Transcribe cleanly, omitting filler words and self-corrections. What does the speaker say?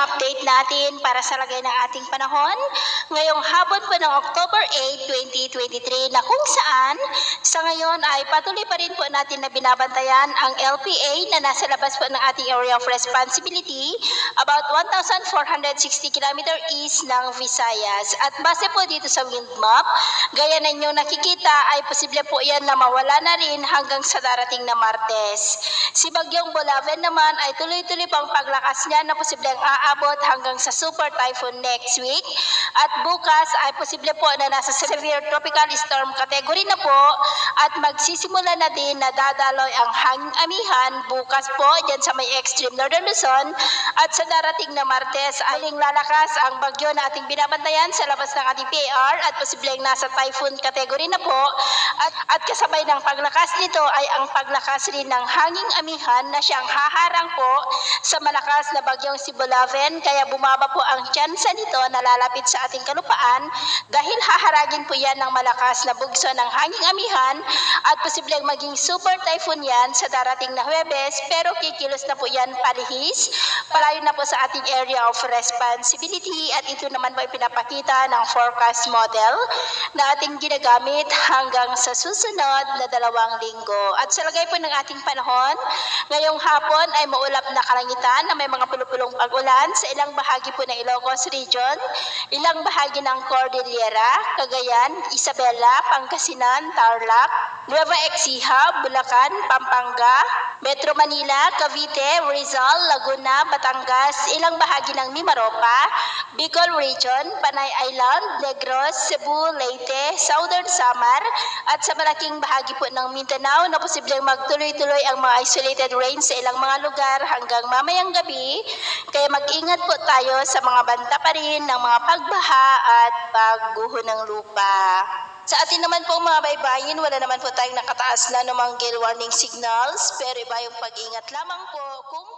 update natin para sa lagay ng ating panahon ngayong hapon po ng October 8, 2023 na kung saan sa ngayon ay patuloy pa rin po natin na binabantayan ang LPA na nasa labas po ng ating area of responsibility about 1,460 km east ng Visayas. At base po dito sa wind map, gaya na inyong nakikita ay posible po yan na mawala na rin hanggang sa darating na Martes. Si Bagyong Bolaven naman ay tuloy-tuloy pang paglakas niya na posibleng aabot hanggang sa super typhoon next week. At bukas ay posible po na nasa severe tropical storm category na po at magsisimula na din na dadaloy ang hanging amihan bukas po dyan sa may extreme northern Luzon at sa darating na Martes ay lalakas ang bagyo na ating binabantayan sa labas ng ating PAR at posibleng nasa typhoon category na po at kasabay ng paglakas nito ay ang paglakas rin ng hanging amihan na siyang haharang po sa malakas na bagyong si Bolaven, kaya bumaba po ang tsansa nito na lalapit sa ating kalupaan dahil haharagin po yan ng malakas na bugso ng hanging amihan at posibleng maging super typhoon yan sa darating na Huwebes, pero kikilos na po yan palihis palayo na po sa ating area of responsibility at ito naman po ay pinapakita ng forecast model na ating ginagamit hanggang sa susunod na 2 linggo. At sa lagay po ng ating panahon, ngayong hapon ay maulap na kalangitan na may mga pulupulong pag-ulan sa ilang bahagi po ng Ilocos Region, ilang bahagi ng Cordillera, Cagayan, Isabela, Pangasinan, Tarlac, Nueva Ecija, Bulacan, Pampanga, Metro Manila, Cavite, Rizal, Laguna, Batangas, ilang bahagi ng Mimaropa, Bicol Region, Panay Island, Negros, Cebu, Leyte, Southern Samar, at sa malaking bahagi po ng Mindanao na posibleng magtuloy-tuloy ang mga isolated rain sa ilang mga lugar hanggang mamayang gabi. Kaya mag-ingat po tayo sa mga banta pa rin ng mga pagbaha at pagguho ng lupa. Sa atin naman po mga baybayin, wala naman po tayong nakataas na namang gale warning signals, pero iba yung pag-ingat lamang po kung